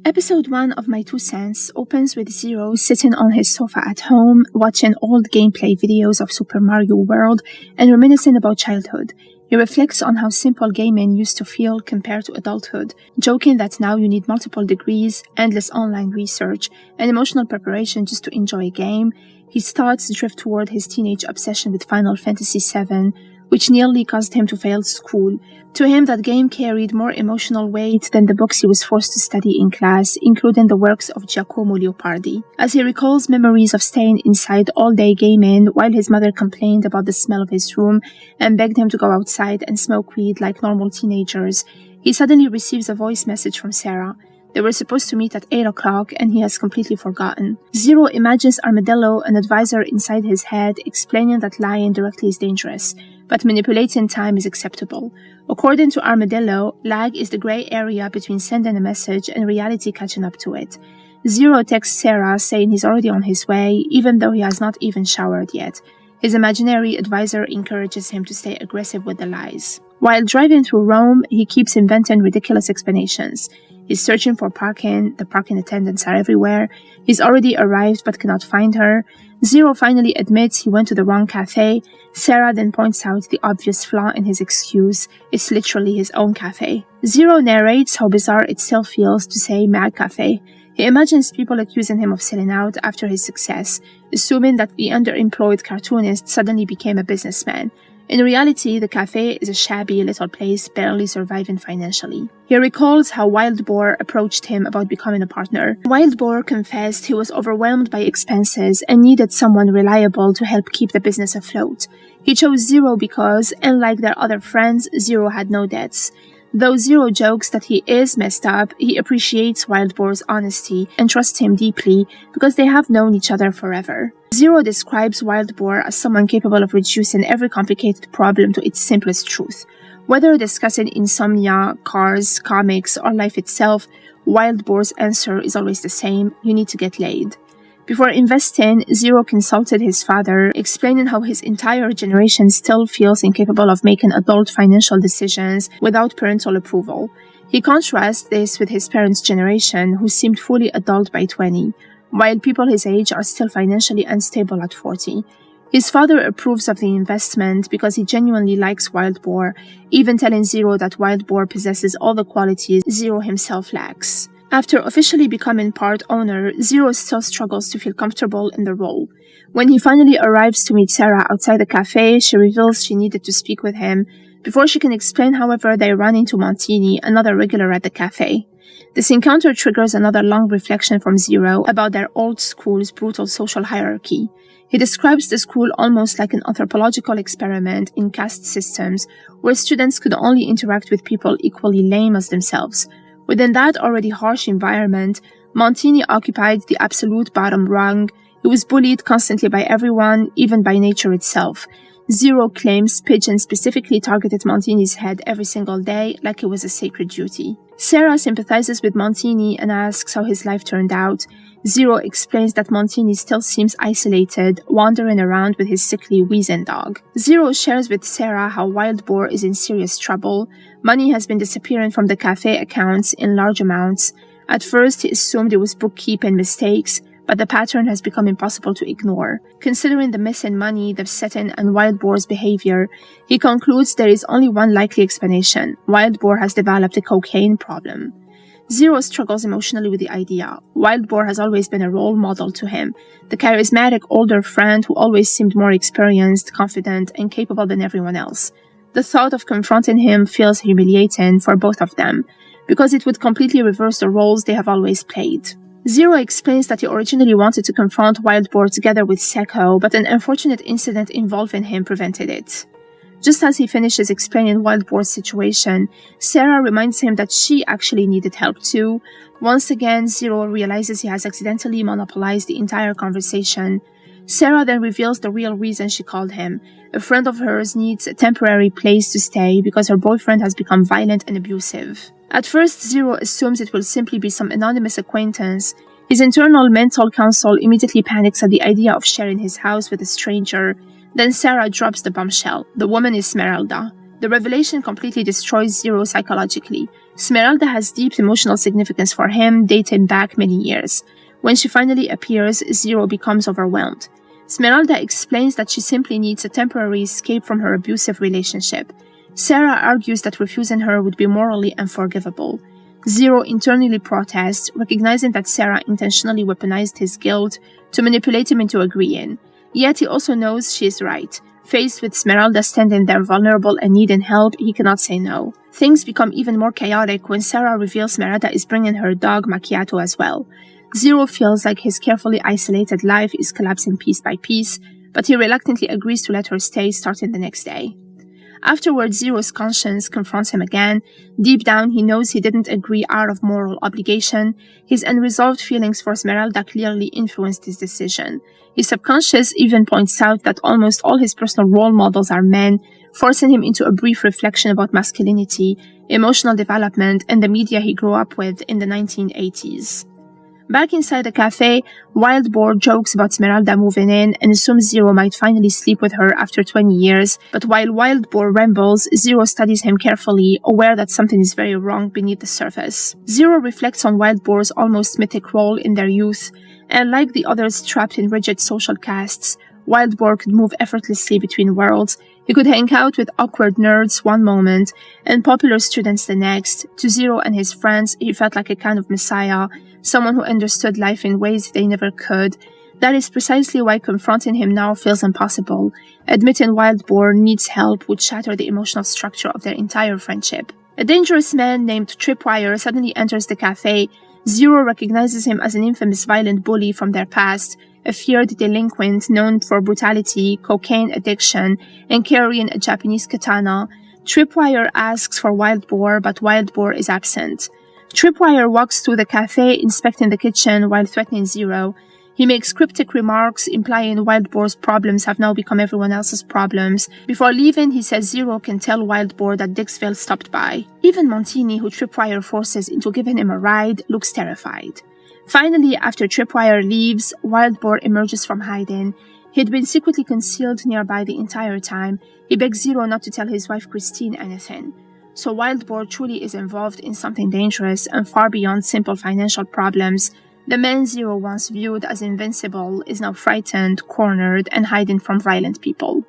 Episode 1 of My Two Cents opens with Zero sitting on his sofa at home, watching old gameplay videos of Super Mario World and reminiscing about childhood. He reflects on how simple gaming used to feel compared to adulthood, joking that now you need multiple degrees, endless online research, and emotional preparation just to enjoy a game. His thoughts drift toward his teenage obsession with Final Fantasy VII, which nearly caused him to fail school. To him, that game carried more emotional weight than the books he was forced to study in class, including the works of Giacomo Leopardi. As he recalls memories of staying inside all day gaming while his mother complained about the smell of his room and begged him to go outside and smoke weed like normal teenagers, he suddenly receives a voice message from Sarah. They were supposed to meet at 8 o'clock and he has completely forgotten. Zero imagines Armadillo, an advisor inside his head, explaining that lying directly is dangerous, but manipulating time is acceptable. According to Armadillo, lag is the gray area between sending a message and reality catching up to it. Zero texts Sarah saying he's already on his way, even though he has not even showered yet. His imaginary advisor encourages him to stay aggressive with the lies. While driving through Rome, he keeps inventing ridiculous explanations. He's searching for parking, the parking attendants are everywhere, he's already arrived but cannot find her. Zero finally admits he went to the wrong cafe. Sarah then points out the obvious flaw in his excuse. It's literally his own cafe. Zero narrates how bizarre it still feels to say Mad Cafe. He imagines people accusing him of selling out after his success, assuming that the underemployed cartoonist suddenly became a businessman. In reality, the cafe is a shabby little place barely surviving financially. He recalls how Wild Boar approached him about becoming a partner. Wild Boar confessed he was overwhelmed by expenses and needed someone reliable to help keep the business afloat. He chose Zero because, unlike their other friends, Zero had no debts. Though Zero jokes that he is messed up, he appreciates Wild Boar's honesty and trusts him deeply because they have known each other forever. Zero describes Wild Boar as someone capable of reducing every complicated problem to its simplest truth. Whether discussing insomnia, cars, comics, or life itself, Wild Boar's answer is always the same: you need to get laid. Before investing, Zero consulted his father, explaining how his entire generation still feels incapable of making adult financial decisions without parental approval. He contrasts this with his parents' generation, who seemed fully adult by 20, while people his age are still financially unstable at 40. His father approves of the investment because he genuinely likes Wild Boar, even telling Zero that Wild Boar possesses all the qualities Zero himself lacks. After officially becoming part owner, Zero still struggles to feel comfortable in the role. When he finally arrives to meet Sarah outside the cafe, she reveals she needed to speak with him. Before she can explain, however, they run into Montini, another regular at the cafe. This encounter triggers another long reflection from Zero about their old school's brutal social hierarchy. He describes the school almost like an anthropological experiment in caste systems, where students could only interact with people equally lame as themselves. Within that already harsh environment, Montini occupied the absolute bottom rung. He was bullied constantly by everyone, even by nature itself. Zero claims Pigeon specifically targeted Montini's head every single day like it was a sacred duty. Sarah sympathizes with Montini and asks how his life turned out. Zero explains that Montini still seems isolated, wandering around with his sickly wheezing dog. Zero shares with Sarah how Wild Boar is in serious trouble. Money has been disappearing from the cafe accounts in large amounts. At first, he assumed it was bookkeeping mistakes, but the pattern has become impossible to ignore. Considering the missing money, the setting, and Wild Boar's behavior, he concludes there is only one likely explanation: Wild Boar has developed a cocaine problem. Zero struggles emotionally with the idea. Wild Boar has always been a role model to him, the charismatic older friend who always seemed more experienced, confident, and capable than everyone else. The thought of confronting him feels humiliating for both of them, because it would completely reverse the roles they have always played. Zero explains that he originally wanted to confront Wild Boar together with Seko, but an unfortunate incident involving him prevented it. Just as he finishes explaining Wild Boar's situation, Sarah reminds him that she actually needed help too. Once again, Zero realizes he has accidentally monopolized the entire conversation. Sarah then reveals the real reason she called him. A friend of hers needs a temporary place to stay because her boyfriend has become violent and abusive. At first, Zero assumes it will simply be some anonymous acquaintance. His internal mental counsel immediately panics at the idea of sharing his house with a stranger. Then Sarah drops the bombshell. The woman is Esmeralda. The revelation completely destroys Zero psychologically. Smeralda has deep emotional significance for him, dating back many years. When she finally appears, Zero becomes overwhelmed. Smeralda explains that she simply needs a temporary escape from her abusive relationship. Sarah argues that refusing her would be morally unforgivable. Zero internally protests, recognizing that Sarah intentionally weaponized his guilt to manipulate him into agreeing. Yet he also knows she is right. Faced with Smeralda standing there vulnerable and needing help, he cannot say no. Things become even more chaotic when Sarah reveals Smeralda is bringing her dog Macchiato as well. Zero feels like his carefully isolated life is collapsing piece by piece, but he reluctantly agrees to let her stay starting the next day. Afterwards, Zero's conscience confronts him again. Deep down, he knows he didn't agree out of moral obligation. His unresolved feelings for Smeralda clearly influenced his decision. His subconscious even points out that almost all his personal role models are men, forcing him into a brief reflection about masculinity, emotional development, and the media he grew up with in the 1980s. Back inside the cafe, Wild Boar jokes about Smeralda moving in and assumes Zero might finally sleep with her after 20 years, but while Wild Boar rambles, Zero studies him carefully, aware that something is very wrong beneath the surface. Zero reflects on Wild Boar's almost mythic role in their youth, and like the others trapped in rigid social castes, Wild Boar could move effortlessly between worlds. He could hang out with awkward nerds one moment and popular students the next. To Zero and his friends, he felt like a kind of messiah, someone who understood life in ways they never could. That is precisely why confronting him now feels impossible. Admitting Wild Boar needs help would shatter the emotional structure of their entire friendship. A dangerous man named Tripwire suddenly enters the cafe. Zero recognizes him as an infamous violent bully from their past, a feared delinquent known for brutality, cocaine addiction, and carrying a Japanese katana. Tripwire asks for Wild Boar, but Wild Boar is absent. Tripwire walks through the cafe, inspecting the kitchen while threatening Zero. He makes cryptic remarks, implying Wild Boar's problems have now become everyone else's problems. Before leaving, he says Zero can tell Wild Boar that Dixville stopped by. Even Montini, who Tripwire forces into giving him a ride, looks terrified. Finally, after Tripwire leaves, Wild Boar emerges from hiding. He'd been secretly concealed nearby the entire time. He begs Zero not to tell his wife Christine anything. So Wild Boar truly is involved in something dangerous and far beyond simple financial problems. The man Zero once viewed as invincible is now frightened, cornered, and hiding from violent people.